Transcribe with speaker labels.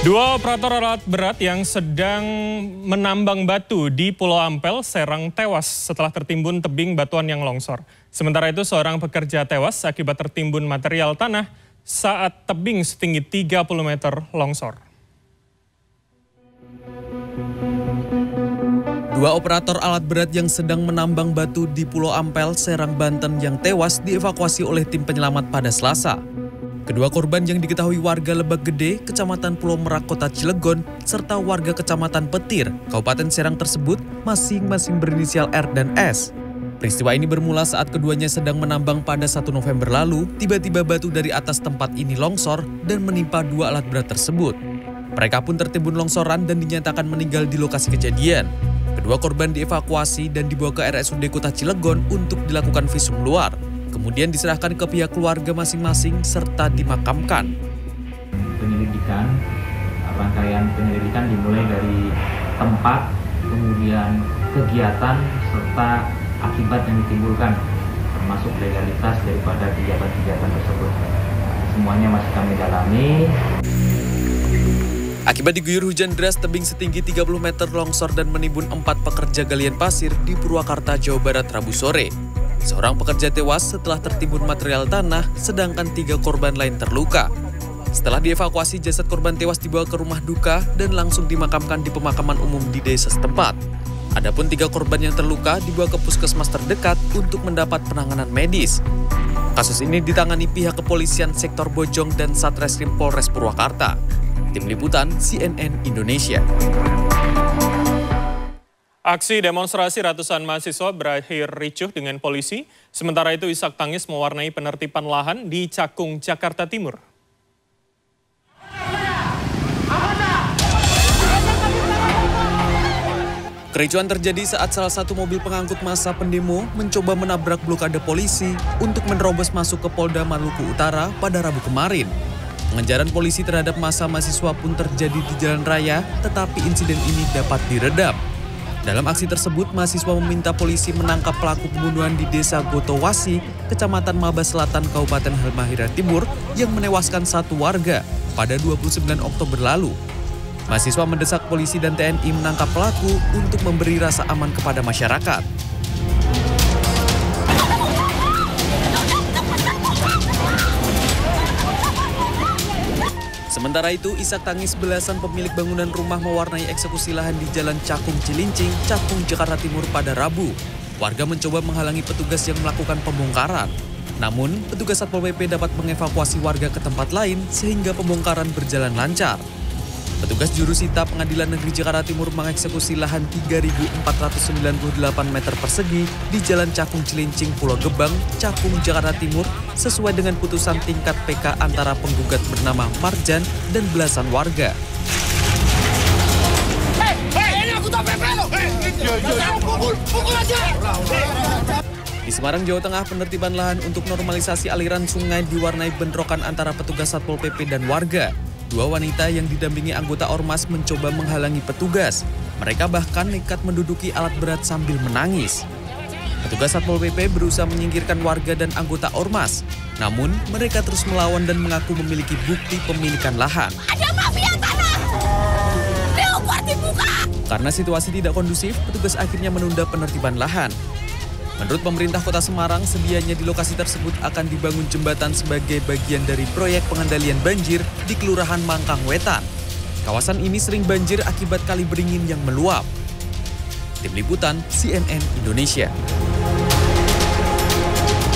Speaker 1: Dua operator alat berat yang sedang menambang batu di Pulau Ampel, Serang tewas setelah tertimbun tebing batuan yang longsor. Sementara itu seorang pekerja tewas akibat tertimbun material tanah saat tebing setinggi 30 meter longsor.
Speaker 2: Dua operator alat berat yang sedang menambang batu di Pulau Ampel, Serang, Banten yang tewas dievakuasi oleh tim penyelamat pada Selasa. Kedua korban yang diketahui warga Lebak Gede, Kecamatan Pulau Merak, Kota Cilegon, serta warga Kecamatan Petir, Kabupaten Serang tersebut masing-masing berinisial R dan S. Peristiwa ini bermula saat keduanya sedang menambang pada 1 November lalu, tiba-tiba batu dari atas tempat ini longsor dan menimpa dua alat berat tersebut. Mereka pun tertimbun longsoran dan dinyatakan meninggal di lokasi kejadian. Kedua korban dievakuasi dan dibawa ke RSUD Kota Cilegon untuk dilakukan visum luar. Kemudian diserahkan ke pihak keluarga masing-masing serta dimakamkan.
Speaker 3: Rangkaian penyelidikan dimulai dari tempat, kemudian kegiatan, serta akibat yang ditimbulkan, termasuk legalitas daripada kegiatan-kegiatan tersebut. Semuanya masih kami dalami.
Speaker 2: Akibat diguyur hujan deras, tebing setinggi 30 meter longsor dan menimbun 4 pekerja galian pasir di Purwakarta, Jawa Barat, Rabu sore. Seorang pekerja tewas setelah tertimbun material tanah, sedangkan 3 korban lain terluka. Setelah dievakuasi, jasad korban tewas dibawa ke rumah duka dan langsung dimakamkan di pemakaman umum di desa setempat. Adapun 3 korban yang terluka dibawa ke puskesmas terdekat untuk mendapat penanganan medis. Kasus ini ditangani pihak kepolisian sektor Bojong dan Satreskrim Polres Purwakarta. Tim Liputan CNN Indonesia.
Speaker 1: Aksi demonstrasi ratusan mahasiswa berakhir ricuh dengan polisi, sementara itu isak tangis mewarnai penertiban lahan di Cakung, Jakarta Timur.
Speaker 2: Kericuan terjadi saat salah satu mobil pengangkut massa pendemo mencoba menabrak blokade polisi untuk menerobos masuk ke Polda Maluku Utara pada Rabu kemarin. Pengejaran polisi terhadap massa mahasiswa pun terjadi di jalan raya, tetapi insiden ini dapat diredam. Dalam aksi tersebut, mahasiswa meminta polisi menangkap pelaku pembunuhan di Desa Gotowasi, Kecamatan Maba Selatan, Kabupaten Halmahera Timur, yang menewaskan 1 warga pada 29 Oktober lalu. Mahasiswa mendesak polisi dan TNI menangkap pelaku untuk memberi rasa aman kepada masyarakat. Sementara itu, isak tangis belasan pemilik bangunan rumah mewarnai eksekusi lahan di Jalan Cakung Cilincing, Cakung, Jakarta Timur pada Rabu. Warga mencoba menghalangi petugas yang melakukan pembongkaran. Namun, petugas Satpol PP dapat mengevakuasi warga ke tempat lain sehingga pembongkaran berjalan lancar. Petugas Jurusita Pengadilan Negeri Jakarta Timur mengeksekusi lahan 3.498 meter persegi di Jalan Cakung Cilincing, Pulau Gebang, Cakung, Jakarta Timur, sesuai dengan putusan tingkat PK antara penggugat bernama Marjan dan belasan warga. Di Semarang, Jawa Tengah, penertiban lahan untuk normalisasi aliran sungai diwarnai bentrokan antara petugas Satpol PP dan warga. 2 wanita yang didampingi anggota Ormas mencoba menghalangi petugas. Mereka bahkan nekat menduduki alat berat sambil menangis. Petugas Satpol PP berusaha menyingkirkan warga dan anggota Ormas. Namun, mereka terus melawan dan mengaku memiliki bukti pemilikan lahan.
Speaker 4: Ada mafia tanah! Diukur dibuka!
Speaker 2: Karena situasi tidak kondusif, petugas akhirnya menunda penertiban lahan. Menurut pemerintah Kota Semarang, sedianya di lokasi tersebut akan dibangun jembatan sebagai bagian dari proyek pengendalian banjir di Kelurahan Mangkang Wetan. Kawasan ini sering banjir akibat kali beringin yang meluap. Tim Liputan CNN Indonesia.